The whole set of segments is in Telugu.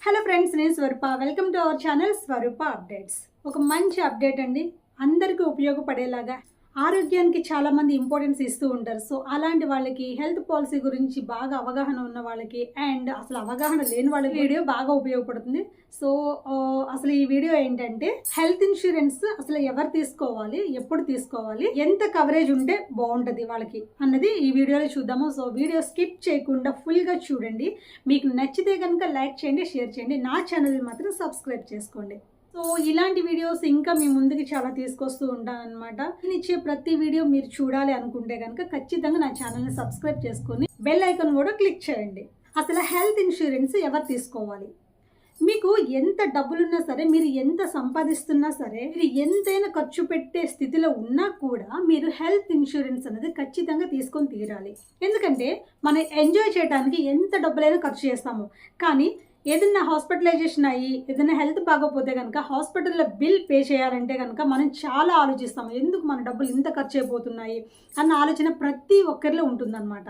హలో ఫ్రెండ్స్, నేను Swaroopa. Welcome to our channel Swaroopa updates. ఒక మంచి అప్డేట్ అండి, అందరికీ ఉపయోగపడేలాగా. ఆరోగ్యానికి చాలా మంది ఇంపార్టెన్స్ ఇస్తూ ఉంటారు. సో అలాంటి వాళ్ళకి హెల్త్ పాలసీ గురించి బాగా అవగాహన ఉన్న వాళ్ళకి అండ్ అసలు అవగాహన లేని వాళ్ళకి వీడియో బాగా ఉపయోగపడుతుంది. సో అసలు ఈ వీడియో ఏంటంటే హెల్త్ ఇన్సూరెన్స్ అసలు ఎవరు తీసుకోవాలి, ఎప్పుడు తీసుకోవాలి, ఎంత కవరేజ్ ఉంటే బాగుంటుంది వాళ్ళకి అన్నది ఈ వీడియోలో చూద్దాము. సో వీడియో స్కిప్ చేయకుండా ఫుల్గా చూడండి. మీకు నచ్చితే కనుక లైక్ చేయండి, షేర్ చేయండి. నా ఛానల్ మాత్రం సబ్స్క్రైబ్ చేసుకోండి. సో ఇలాంటి వీడియోస్ ఇంకా మీ ముందుకి చాలా తీసుకొస్తూ ఉంటాను అనమాట. నేను ఇచ్చే ప్రతి వీడియో మీరు చూడాలి అనుకుంటే కనుక ఖచ్చితంగా నా ఛానల్ని సబ్స్క్రైబ్ చేసుకొని బెల్ ఐకాన్ కూడా క్లిక్ చేయండి. అసలు హెల్త్ ఇన్సూరెన్స్ ఎవరు తీసుకోవాలి? మీకు ఎంత డబ్బులున్నా సరే, మీరు ఎంత సంపాదిస్తున్నా సరే, మీరు ఎంతైనా ఖర్చు పెట్టే స్థితిలో ఉన్నా కూడా మీరు హెల్త్ ఇన్సూరెన్స్ అనేది ఖచ్చితంగా తీసుకొని తీరాలి. ఎందుకంటే మనం ఎంజాయ్ చేయడానికి ఎంత డబ్బులైనా ఖర్చు చేస్తాము, కానీ ఏదైనా హాస్పిటలైజేషన్ అయ్యి ఏదైనా హెల్త్ బాగోపోతే కనుక హాస్పిటల్లో బిల్ పే చేయాలంటే కనుక మనం చాలా ఆలోచిస్తాము. ఎందుకు మన డబ్బులు ఇంత ఖర్చు అయిపోతున్నాయి అన్న ఆలోచన ప్రతి ఒక్కరిలో ఉంటుందన్నమాట.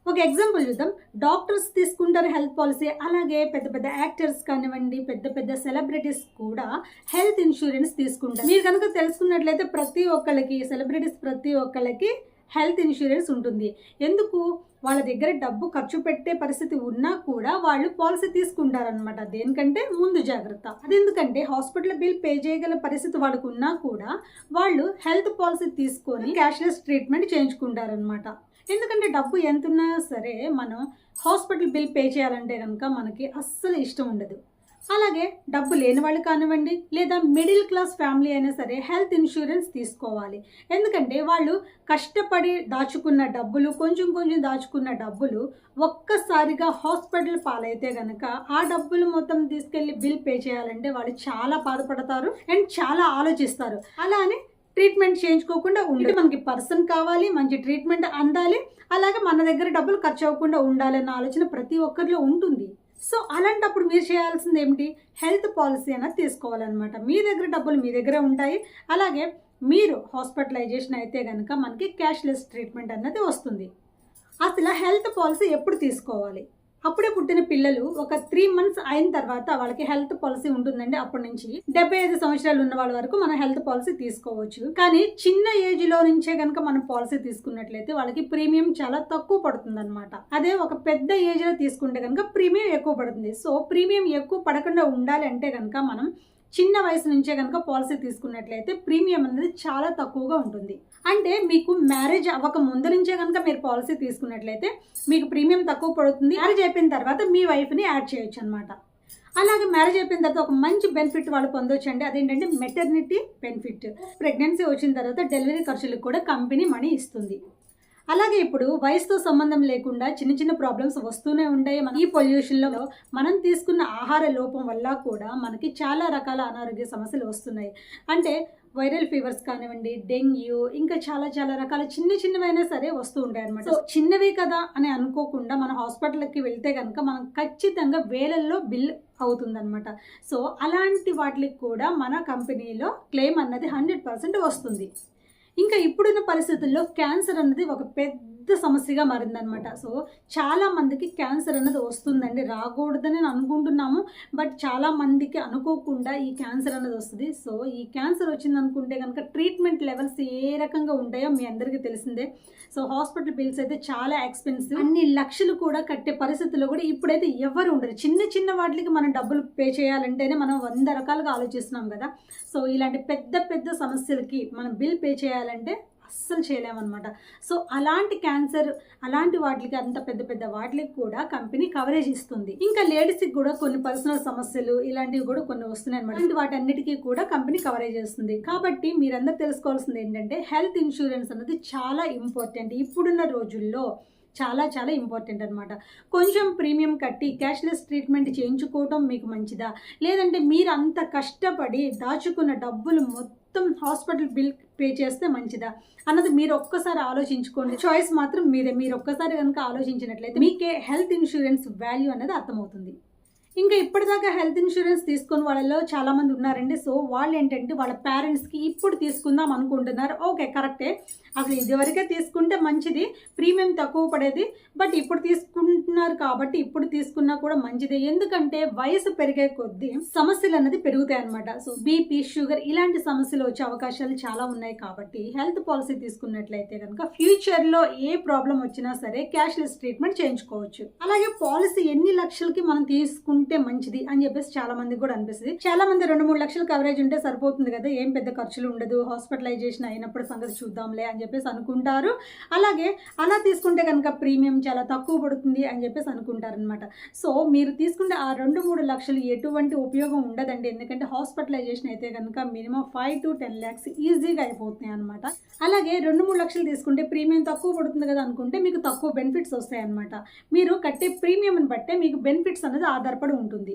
ఒక ఎగ్జాంపుల్ చూద్దాం. డాక్టర్స్ తీసుకుంటారు హెల్త్ పాలసీ, అలాగే పెద్ద పెద్ద యాక్టర్స్ కానివ్వండి, పెద్ద పెద్ద సెలబ్రిటీస్ కూడా హెల్త్ ఇన్సూరెన్స్ తీసుకుంటారు. మీరు కనుక తెలుసుకున్నట్లయితే ప్రతి ఒక్కళ్ళకి, సెలబ్రిటీస్ ప్రతి ఒక్కళ్ళకి హెల్త్ ఇన్సూరెన్స్ ఉంటుంది. ఎందుకు? వాళ్ళ దగ్గర డబ్బు ఖర్చు పెట్టే పరిస్థితి ఉన్నా కూడా వాళ్ళు పాలసీ తీసుకుంటారనమాట. దేనికంటే ముందు జాగ్రత్త. అదెందుకంటే హాస్పిటల్ బిల్ పే చేయగల పరిస్థితి వాళ్ళకు ఉన్నా కూడా వాళ్ళు హెల్త్ పాలసీ తీసుకొని క్యాష్లెస్ ట్రీట్మెంట్ చేయించుకుంటారనమాట. ఎందుకంటే డబ్బు ఎంత ఉన్నా సరే మనం హాస్పిటల్ బిల్ పే చేయాలంటే కనుక మనకి అస్సలు ఇష్టం ఉండదు. అలాగే డబ్బు లేని వాళ్ళు కానివ్వండి, లేదా మిడిల్ క్లాస్ ఫ్యామిలీ అయినా సరే హెల్త్ ఇన్సూరెన్స్ తీసుకోవాలి. ఎందుకంటే వాళ్ళు కష్టపడి దాచుకున్న డబ్బులు, కొంచెం కొంచెం దాచుకున్న డబ్బులు ఒక్కసారిగా హాస్పిటల్ పాలైతే కనుక ఆ డబ్బులు మొత్తం తీసుకెళ్ళి బిల్ పే చేయాలంటే వాళ్ళు చాలా బాధపడతారు అండ్ చాలా ఆలోచిస్తారు. అలానే ట్రీట్మెంట్ చేయించుకోకుండా ఉండి మనకి పర్సన్ కావాలి, మంచి ట్రీట్మెంట్ అందాలి, అలాగే మన దగ్గర డబ్బులు ఖర్చు అవ్వకుండా ఉండాలన్న ఆలోచన ప్రతి ఒక్కరిలో ఉంటుంది. సో అలాంటప్పుడు మీరు చేయాల్సింది ఏమిటి? హెల్త్ పాలసీ అనేది తీసుకోవాలన్నమాట. మీ దగ్గర డబ్బులు మీ దగ్గరే ఉంటాయి. అలాగే మీరు హాస్పిటలైజేషన్ అయితే కనుక మనకి క్యాష్లెస్ ట్రీట్మెంట్ అన్నది వస్తుంది. అసలు హెల్త్ పాలసీ ఎప్పుడు తీసుకోవాలి? అప్పుడే పుట్టిన పిల్లలు ఒక 3 months అయిన తర్వాత వాళ్ళకి హెల్త్ పాలసీ ఉంటుందండి. అప్పటి నుంచి 75 సంవత్సరాలు ఉన్న వాళ్ళ వరకు మనం హెల్త్ పాలసీ తీసుకోవచ్చు. కానీ చిన్న ఏజ్ లో నుంచే కనుక మనం పాలసీ తీసుకున్నట్లయితే వాళ్ళకి ప్రీమియం చాలా తక్కువ పడుతుంది అనమాట. అదే ఒక పెద్ద ఏజ్ లో తీసుకుంటే కనుక ప్రీమియం ఎక్కువ పడుతుంది. సో ప్రీమియం ఎక్కువ పడకుండా ఉండాలి అంటే కనుక మనం చిన్న వయసు నుంచే కనుక పాలసీ తీసుకున్నట్లయితే ప్రీమియం అనేది చాలా తక్కువగా ఉంటుంది. అంటే మీకు మ్యారేజ్ అవ్వక ముందు నుంచే కనుక మీరు పాలసీ తీసుకున్నట్లయితే మీకు ప్రీమియం తక్కువ పడుతుంది. మ్యారేజ్ అయిపోయిన తర్వాత మీ వైఫ్ని యాడ్ చేయొచ్చు అనమాట. అలాగే మ్యారేజ్ అయిపోయిన తర్వాత ఒక మంచి బెనిఫిట్ వాళ్ళు పొందొచ్చు అండి. అదేంటంటే మెటర్నిటీ బెనిఫిట్. ప్రెగ్నెన్సీ వచ్చిన తర్వాత డెలివరీ ఖర్చులకు కూడా కంపెనీ మనీ ఇస్తుంది. అలాగే ఇప్పుడు వయసుతో సంబంధం లేకుండా చిన్న చిన్న ప్రాబ్లమ్స్ వస్తూనే ఉంటాయి. ఈ పొల్యూషన్లో మనం తీసుకున్న ఆహార లోపం వల్ల కూడా మనకి చాలా రకాల అనారోగ్య సమస్యలు వస్తున్నాయి. అంటే వైరల్ ఫీవర్స్ కానివ్వండి, డెంగ్యూ, ఇంకా చాలా చాలా రకాల చిన్న చిన్నవైనా సరే వస్తూ ఉంటాయి అనమాట. సో చిన్నవి కదా అని అనుకోకుండా మన హాస్పిటల్కి వెళ్తే కనుక మనం ఖచ్చితంగా వేలల్లో బిల్ అవుతుందన్నమాట. సో అలాంటి వాటికి కూడా మన కంపెనీలో క్లెయిమ్ అన్నది 100% వస్తుంది. ఇంకా ఇప్పుడున్న పరిస్థితుల్లో క్యాన్సర్ అన్నది ఒక పెద్ద సమస్యగా మారిందనమాట. సో చాలా మందికి క్యాన్సర్ అన్నది వస్తుందండి. రాకూడదని అనుకుంటున్నాము, బట్ చాలా మందికి అనుకోకుండా ఈ క్యాన్సర్ అన్నది వస్తుంది. సో ఈ క్యాన్సర్ వచ్చింది అనుకుంటే కనుక ట్రీట్మెంట్ లెవెల్స్ ఏ రకంగా ఉంటాయో మీ అందరికీ తెలిసిందే. సో హాస్పిటల్ బిల్స్ అయితే చాలా ఎక్స్పెన్సివ్. అన్ని లక్షలు కూడా కట్టే పరిస్థితుల్లో కూడా ఇప్పుడైతే ఎవరు ఉండరు. చిన్న చిన్న వాటికి మనం డబ్బులు పే చేయాలంటేనే మనం 100 రకాలుగా ఆలోచిస్తున్నాం కదా. సో ఇలాంటి పెద్ద పెద్ద సమస్యలకి మనం బిల్ పే చేయాలంటే అస్సలు చేయలేమన్నమాట. సో అలాంటి క్యాన్సర్, అలాంటి వాటికి, అంత పెద్ద పెద్ద వాటికి కూడా కంపెనీ కవరేజ్ ఇస్తుంది. ఇంకా లేడీస్కి కూడా కొన్ని పర్సనల్ సమస్యలు ఇలాంటివి కూడా కొన్ని వస్తున్నాయి అనమాట. వాటి అన్నిటికీ కూడా కంపెనీ కవరేజ్ చేస్తుంది. కాబట్టి మీరందరూ తెలుసుకోవాల్సింది ఏంటంటే హెల్త్ ఇన్సూరెన్స్ అనేది చాలా ఇంపార్టెంట్. ఇప్పుడున్న రోజుల్లో చాలా చాలా ఇంపార్టెంట్ అనమాట. కొంచెం ప్రీమియం కట్టి క్యాష్లెస్ ట్రీట్మెంట్ చేయించుకోవడం మీకు మంచిదా, లేదంటే మీరు అంత కష్టపడి దాచుకున్న డబ్బులు మొత్తం హాస్పిటల్ బిల్ పే చేస్తే మంచిదా అన్నది మీరు ఒక్కసారి ఆలోచించుకోండి. చాయిస్ మాత్రం మీదే. మీరు ఒక్కసారి కనుక ఆలోచించినట్లయితే మీకే హెల్త్ ఇన్సూరెన్స్ వాల్యూ అనేది అర్థమవుతుంది. ఇంకా ఇప్పటిదాకా హెల్త్ ఇన్సూరెన్స్ తీసుకున్న వాళ్ళలో చాలా మంది ఉన్నారండి. సో వాళ్ళు ఏంటంటే వాళ్ళ పేరెంట్స్కి ఇప్పుడు తీసుకుందాం అనుకుంటున్నారు. ఓకే, కరెక్టే. అసలు ఇదివరకే తీసుకుంటే మంచిది, ప్రీమియం తక్కువ పడేది. బట్ ఇప్పుడు తీసుకుంటున్నారు కాబట్టి ఇప్పుడు తీసుకున్నా కూడా మంచిదే. ఎందుకంటే వయసు పెరిగే కొద్దీ సమస్యలు అన్నది పెరుగుతాయి అనమాట. సో బీపీ, షుగర్ ఇలాంటి సమస్యలు వచ్చే అవకాశాలు చాలా ఉన్నాయి. కాబట్టి హెల్త్ పాలసీ తీసుకున్నట్లయితే కనుక ఫ్యూచర్లో ఏ ప్రాబ్లం వచ్చినా సరే క్యాష్లెస్ ట్రీట్మెంట్ చేయించుకోవచ్చు. అలాగే పాలసీ ఎన్ని లక్షలకి మనం తీసుకుంటే మంచిది అని చెప్పేసి చాలా మందికి కూడా అనిపిస్తుంది. చాలా మంది 2-3 లక్షల కవరేజ్ ఉంటే సరిపోతుంది కదా, ఏం పెద్ద ఖర్చులు ఉండదు, హాస్పిటలైజేషన్ అయినప్పుడు సంగతి చూద్దాంలే అని చెప్పేసి అనుకుంటారు. అలాగే అలా తీసుకుంటే కనుక ప్రీమియం చాలా తక్కువ పడుతుంది అని చెప్పేసి అనుకుంటారు అనమాట. సో మీరు తీసుకుంటే ఆ 2-3 లక్షలు ఎటువంటి ఉపయోగం ఉండదండి. ఎందుకంటే హాస్పిటలైజేషన్ అయితే కనుక మినిమం 5 to 10 lakhs ఈజీగా అయిపోతున్నాయి అనమాట. అలాగే 2-3 లక్షలు తీసుకుంటే ప్రీమియం తక్కువ పడుతుంది కదా అనుకుంటే మీకు తక్కువ బెనిఫిట్స్ వస్తాయి అనమాట. మీరు కట్టే ప్రీమియంని బట్టే మీకు బెనిఫిట్స్ అనేది ఆధారపడి ఉంటుంది.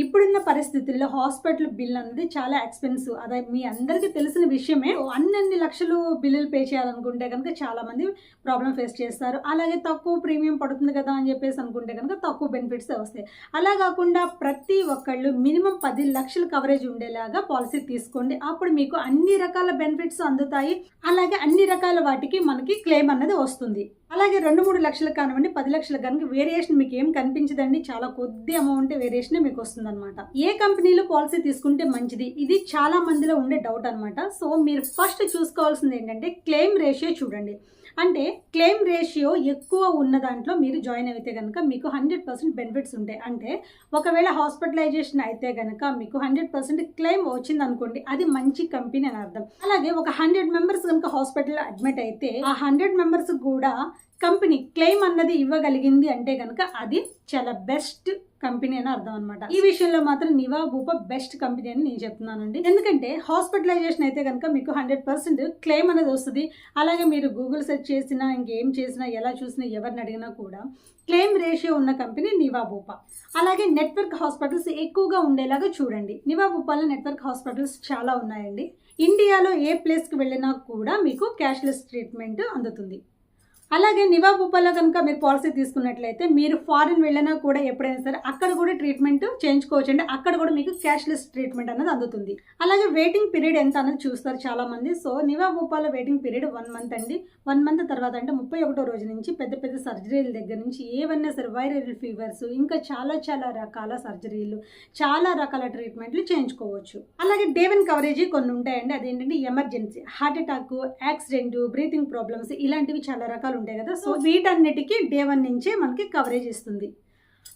ఇప్పుడున్న పరిస్థితుల్లో హాస్పిటల్ బిల్ అనేది చాలా ఎక్స్పెన్సివ్, అదే మీ అందరికీ తెలిసిన విషయమే. అన్ని లక్షలు బిల్లులు పే చేయాలనుకుంటే కనుక చాలా మంది ప్రాబ్లం ఫేస్ చేస్తారు. అలాగే తక్కువ ప్రీమియం పడుతుంది కదా అని చెప్పేసి అనుకుంటే కనుక తక్కువ బెనిఫిట్స్ వస్తాయి. అలా కాకుండా ప్రతి ఒక్కళ్ళు మినిమం 10 లక్షల కవరేజ్ ఉండేలాగా పాలసీ తీసుకోండి. అప్పుడు మీకు అన్ని రకాల బెనిఫిట్స్ అందుతాయి. అలాగే అన్ని రకాల వాటికి మనకి క్లెయిమ్ అన్నది వస్తుంది. అలాగే 2-3 లక్షలకు కానివ్వండి, 10 లక్షలకు కనుక వేరియేషన్ మీకు ఏం కనిపించదండి. చాలా కొద్ది అమౌంట్ వేరియేషన్ మీకు వస్తుంది అనమాట. ఏ కంపెనీలో పాలసీ తీసుకుంటే మంచిది, ఇది చాలా మందిలో ఉండే డౌట్ అనమాట. సో మీరు ఫస్ట్ చూసుకోవాల్సింది ఏంటంటే క్లెయిమ్ రేషియో చూడండి. అంటే క్లెయిమ్ రేషియో ఎక్కువ ఉన్న దాంట్లో మీరు జాయిన్ అయితే కనుక మీకు 100% బెనిఫిట్స్ ఉంటాయి. అంటే ఒకవేళ హాస్పిటలైజేషన్ అయితే కనుక మీకు 100% క్లెయిమ్ వచ్చింది అనుకోండి, అది మంచి కంపెనీ అని అర్థం. అలాగే ఒక 100 మెంబర్స్ కనుక హాస్పిటల్లో అడ్మిట్ అయితే ఆ 100 మెంబర్స్ కూడా కంపెనీ క్లెయిమ్ అన్నది ఇవ్వగలిగింది అంటే కనుక అది చాలా బెస్ట్ కంపెనీ అని అర్థం అనమాట. ఈ విషయంలో మాత్రం నివా బూపా బెస్ట్ కంపెనీ అని నేను చెప్తున్నానండి. ఎందుకంటే హాస్పిటలైజేషన్ అయితే కనుక మీకు 100% క్లెయిమ్ అనేది వస్తుంది. అలాగే మీరు గూగుల్ సెర్చ్ చేసినా, ఇంకేం చేసినా, ఎలా చూసినా, ఎవరిని అడిగినా కూడా క్లెయిమ్ రేషియో ఉన్న కంపెనీ నివా బూపా. అలాగే నెట్వర్క్ హాస్పిటల్స్ ఎక్కువగా ఉండేలాగా చూడండి. నివా బూపాలో నెట్వర్క్ హాస్పిటల్స్ చాలా ఉన్నాయండి. ఇండియాలో ఏ ప్లేస్కి వెళ్ళినా కూడా మీకు క్యాష్లెస్ ట్రీట్మెంట్ అందుతుంది. అలాగే నివా బూపాలో కనుక మీరు పాలసీ తీసుకున్నట్లయితే మీరు ఫారిన్ వెళ్ళినా కూడా ఎప్పుడైనా సరే అక్కడ కూడా ట్రీట్మెంట్ చేయించుకోవచ్చు అండి. అక్కడ కూడా మీకు క్యాష్లెస్ ట్రీట్మెంట్ అనేది అందుతుంది. అలాగే వెయిటింగ్ పీరియడ్ ఎంత అనేది చూస్తారు చాలా మంది. సో నివా బూపాలో వెయిటింగ్ పీరియడ్ 1 month అండి. 1 month తర్వాత అంటే 31వ రోజు నుంచి పెద్ద పెద్ద సర్జరీల దగ్గర నుంచి ఏవన్నా సరే వైరల్ ఫీవర్స్, ఇంకా చాలా రకాల సర్జరీలు, చాలా రకాల ట్రీట్మెంట్లు చేయించుకోవచ్చు. అలాగే డే 1 కవరేజ్ కొన్ని ఉంటాయండి. అదేంటంటే emergency, heart attack, accident, breathing problems ఇలాంటివి చాలా రకాలు ఉంటాయి కదా. సో వీటన్నిటికీ డే 1 నుంచే మనకి కవరేజ్ ఇస్తుంది.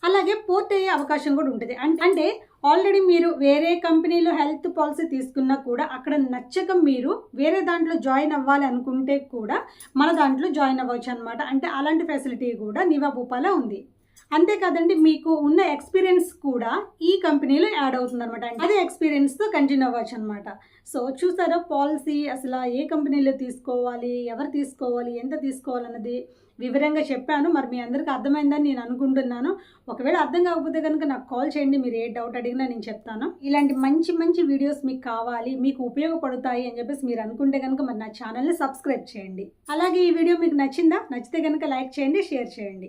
అలాగే పోర్ట్ అయ్యే అవకాశం కూడా ఉంటుంది. అంటే ఆల్రెడీ మీరు వేరే కంపెనీలో హెల్త్ పాలసీ తీసుకున్నా కూడా అక్కడ నచ్చక మీరు వేరే దాంట్లో జాయిన్ అవ్వాలి అనుకుంటే కూడా మన దాంట్లో జాయిన్ అవ్వచ్చు అనమాట. అంటే అలాంటి ఫెసిలిటీ కూడా నివా బూపాలో ఉంది. అంతేకాదండి, మీకు ఉన్న ఎక్స్పీరియన్స్ కూడా ఈ కంపెనీలో యాడ్ అవుతుంది అనమాట. అదే ఎక్స్పీరియన్స్తో కంటిన్యూ అవ్వచ్చు అనమాట. సో చూసారా, పాలసీ అసలు ఏ కంపెనీలో తీసుకోవాలి, ఎవరు తీసుకోవాలి, ఎంత తీసుకోవాలన్నది వివరంగా చెప్పాను. మరి మీ అందరికీ అర్థమైందని నేను అనుకుంటున్నాను. ఒకవేళ అర్థం కాకపోతే కనుక నాకు కాల్ చేయండి. మీరు ఏ డౌట్ అడిగినా నేను చెప్తాను. ఇలాంటి మంచి వీడియోస్ మీకు కావాలి, మీకు ఉపయోగపడతాయి అని చెప్పేసి మీరు అనుకుంటే కనుక మరి నా ఛానల్ని సబ్స్క్రైబ్ చేయండి. అలాగే ఈ వీడియో మీకు నచ్చితే కనుక లైక్ చేయండి, షేర్ చేయండి.